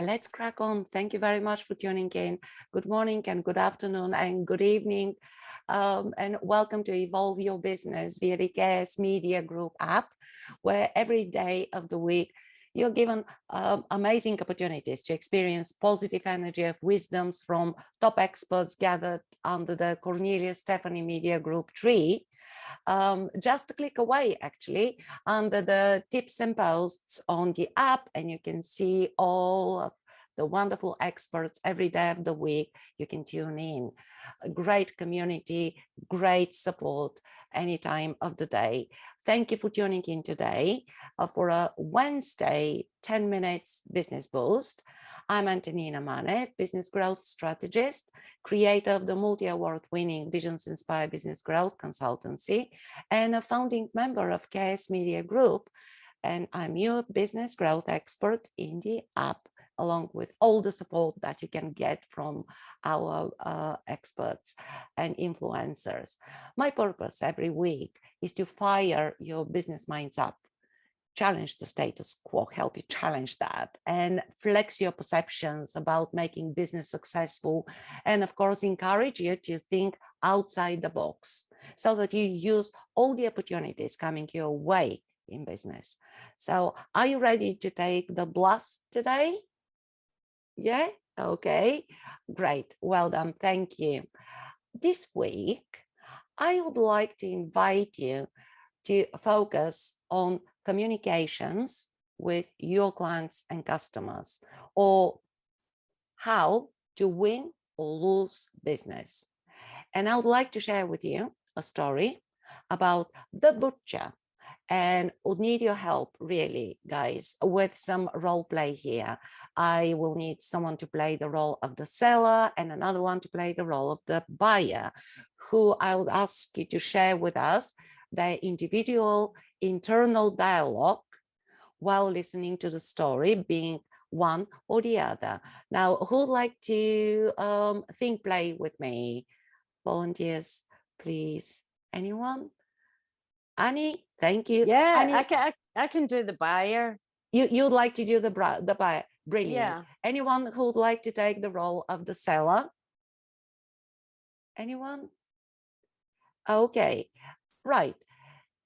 Let's crack on. Thank you very much for tuning in. Good morning and good afternoon and good evening. And welcome to Evolve Your Business via the KS Media Group app, where every day of the week you're given amazing opportunities to experience positive energy of wisdoms from top experts gathered under the Cornelius Stephanie Media Group tree. Just a click away, actually, under the tips and posts on the app, and you can see all of the wonderful experts every day of the week. You can tune in. A great community, great support any time of the day. Thank you for tuning in today for a Wednesday 10 minutes business boost. I'm Antonina Manev, business growth strategist, creator of the multi-award winning Visions Inspire Business Growth Consultancy, and a founding member of KS Media Group. And I'm your business growth expert in the app, along with all the support that you can get from our experts and influencers. My purpose every week is to fire your business minds up, challenge the status quo, help you challenge that, and flex your perceptions about making business successful, and of course encourage you to think outside the box so that you use all the opportunities coming your way in business. So are you ready to take the blast today? Yeah, okay, great, well done, thank you. This week I would like to invite you to focus on communications with your clients and customers, or how to win or lose business. And I would like to share with you a story about the butcher, and would need your help really, guys, with some role play here. I will need someone to play the role of the seller and another one to play the role of the buyer, who I would ask you to share with us their individual internal dialogue while listening to the story, being one or the other. Now, who would like to think play with me? Volunteers, please. Anyone? Annie, thank you. Yeah, Annie, I can do the buyer. you'd like to do the buyer. Brilliant. Yeah. Anyone who would like to take the role of the seller? Anyone? Okay, right.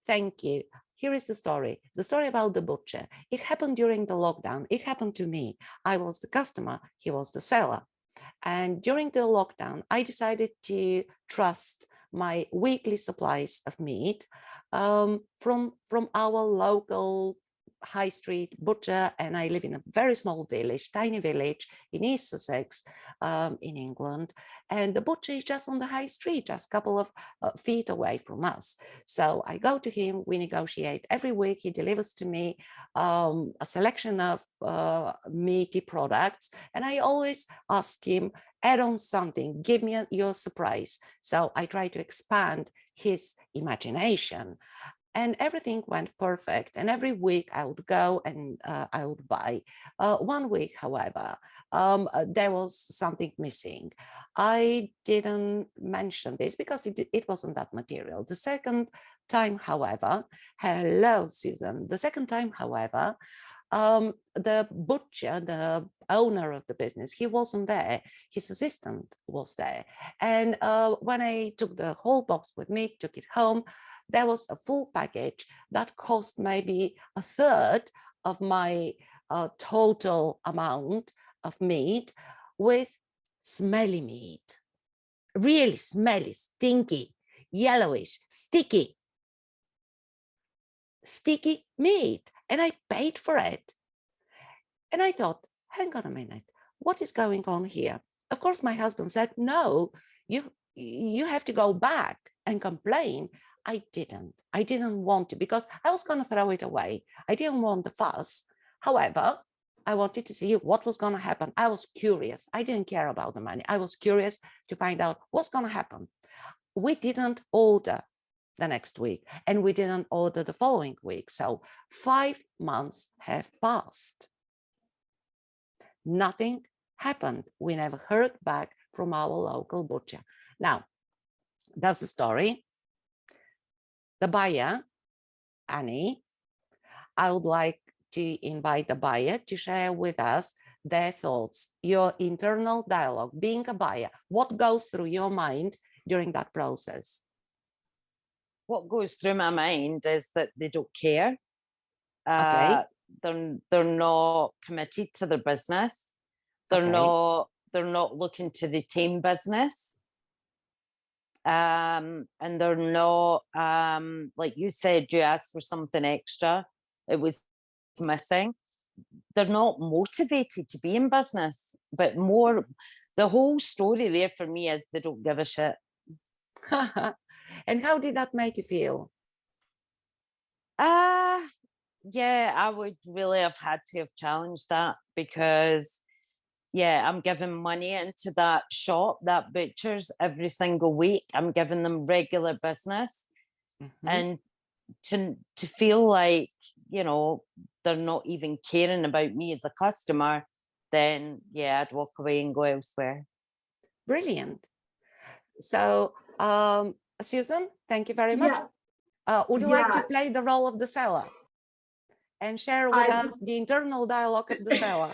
Thank you. Here is the story about the butcher. It happened during the lockdown. It happened to me. I was the customer, he was the seller. And during the lockdown, I decided to trust my weekly supplies of meat from our local high street butcher. And I live in a very small village, tiny village in East Sussex, in England. And the butcher is just on the high street, just a couple of feet away from us. So I go to him, we negotiate every week. He delivers to me a selection of meaty products. And I always ask him, add on something, give me your surprise. So I try to expand his imagination. And everything went perfect. And every week I would go and I would buy. One week, however, there was something missing. I didn't mention this because it wasn't that material. The second time, however, hello, Susan. The second time, however, the butcher, the owner of the business, he wasn't there. His assistant was there. And when I took the whole box with me, took it home, there was a full package that cost maybe a third of my total amount of meat, with smelly meat, really smelly, stinky, yellowish, sticky meat. And I paid for it. And I thought, hang on a minute, what is going on here? Of course, my husband said, no, you have to go back and complain. I didn't want to, because I was going to throw it away. I didn't want the fuss. However, I wanted to see what was going to happen. I was curious. I didn't care about the money. I was curious to find out what's going to happen. We didn't order the next week, and we didn't order the following week. So 5 months have passed. Nothing happened. We never heard back from our local butcher. Now, that's the story. The buyer, Annie, I would like to invite the buyer to share with us their thoughts, your internal dialogue, being a buyer? What goes through your mind during that process? What goes through my mind is that they don't care. Okay. They're not committed to their business. Okay. They're not looking to retain business. And they're not, like you said, you asked for something extra, it was missing. They're not motivated to be in business, but more, the whole story there for me is they don't give a shit. And how did that make you feel? Yeah, I would really have had to have challenged that, because yeah, I'm giving money into that shop, that butcher's, every single week. I'm giving them regular business. And to feel like, you know, they're not even caring about me as a customer, then yeah, I'd walk away and go elsewhere. Brilliant. So, Susan, thank you very much. Yeah, Would you like to yeah. play the role of the seller and share with us the internal dialogue of the seller?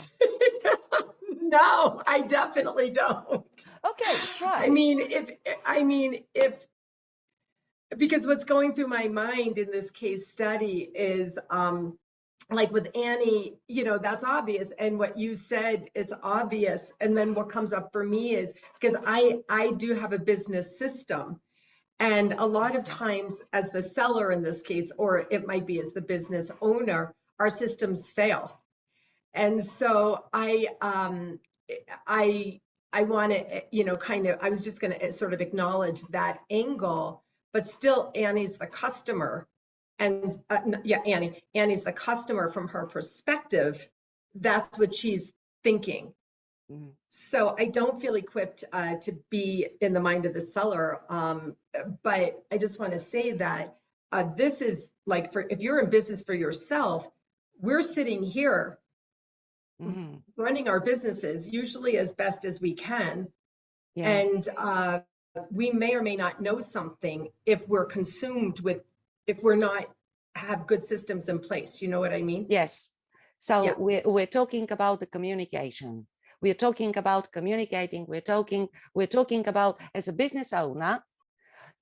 No, I definitely don't. Okay, try. I mean, if because what's going through my mind in this case study is like with Annie, you know, that's obvious. And what you said, it's obvious. And then what comes up for me is because I do have a business system. And a lot of times as the seller in this case, or it might be as the business owner, our systems fail. And so I want to, you know, kind of, I was just going to sort of acknowledge that angle, but still Annie's the customer. And yeah, Annie's the customer from her perspective. That's what she's thinking. So I don't feel equipped to be in the mind of the seller. But I just want to say that this is like, for if you're in business for yourself, we're sitting here running our businesses usually as best as we can. Yes. And we may or may not know something if we're consumed with, if we're not have good systems in place. You know what I mean? Yes. So yeah. we're talking about the communication. We're talking about communicating. We're talking about, as a business owner,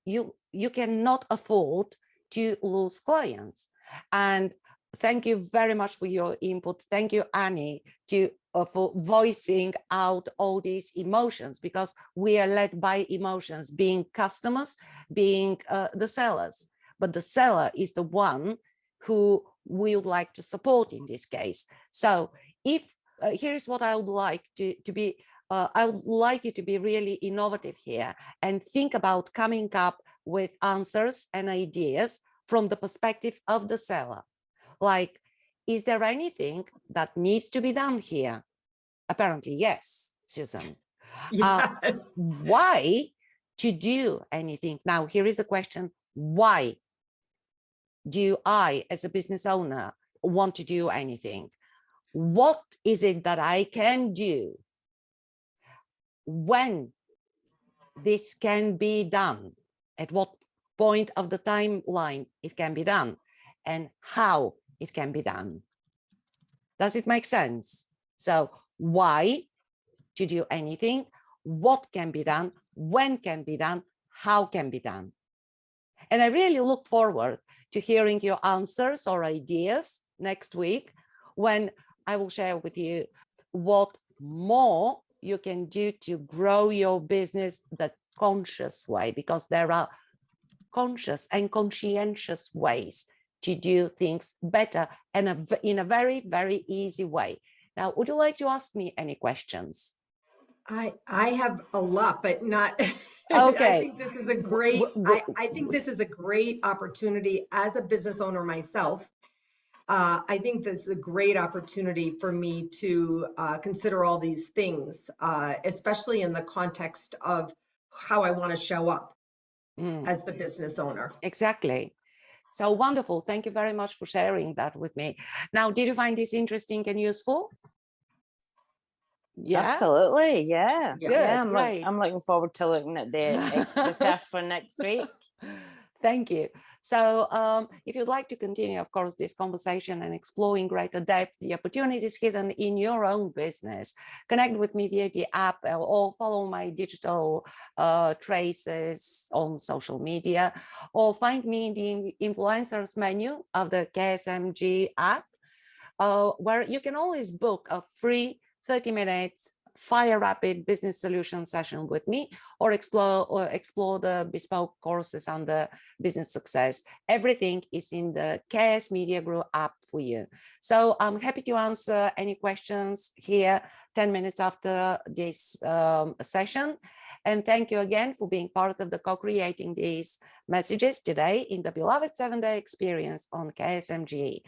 you cannot afford to lose clients. And thank you very much for your input. Thank you, Annie, for voicing out all these emotions, because we are led by emotions, being customers, being the sellers. But the seller is the one who we would like to support in this case. So if here's what I would like to be, I would like you to be really innovative here and think about coming up with answers and ideas from the perspective of the seller. Like, is there anything that needs to be done here? Apparently, yes, Susan. Yes. Why to do anything? Now, here is the question. Why do I, as a business owner, want to do anything? What is it that I can do? When this can be done? At what point of the timeline it can be done? And how it can be done? Does it make sense? So why to do anything? What can be done? When can be done? How can be done? And I really look forward to hearing your answers or ideas next week, when I will share with you what more you can do to grow your business the conscious way, because there are conscious and conscientious ways to do things better and in a very, very easy way. Now, would you like to ask me any questions? I have a lot, but not. Okay. I think this is a great. I think this is a great opportunity as a business owner myself. I think this is a great opportunity for me to consider all these things, especially in the context of how I want to show up as the business owner. Exactly. So wonderful. Thank you very much for sharing that with me. Now, did you find this interesting and useful? Yeah, absolutely. Yeah. Good. Yeah, Great. I'm looking forward to looking at the test for next week. Thank you. So if you'd like to continue, of course, this conversation and explore in greater depth the opportunities hidden in your own business, connect with me via the app or follow my digital traces on social media, or find me in the influencers menu of the KSMG app, where you can always book a free 30 minutes fire rapid business solution session with me, or explore the bespoke courses on the business success. Everything is in the KS Media Group app for you. So I'm happy to answer any questions here 10 minutes after this session. And thank you again for being part of the co-creating these messages today in the beloved 7-day experience on KSMG.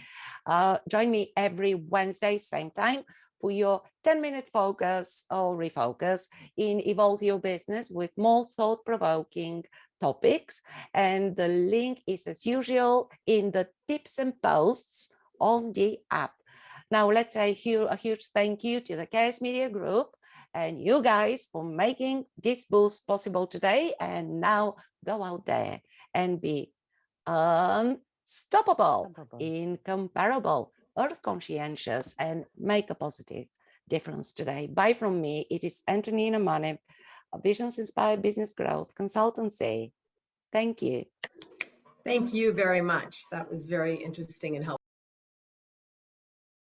Join me every Wednesday, same time, for your 10-minute focus or refocus in Evolve Your Business with more thought-provoking topics. And the link is, as usual, in the tips and posts on the app. Now, let's say a huge thank you to the KS Media Group and you guys for making this boost possible today. And now go out there and be unstoppable, incomparable, earth conscientious, and make a positive difference today. Bye from me. It is Antonina Manev, a Visions Inspired Business Growth Consultancy. Thank you. Thank you very much. That was very interesting and helpful.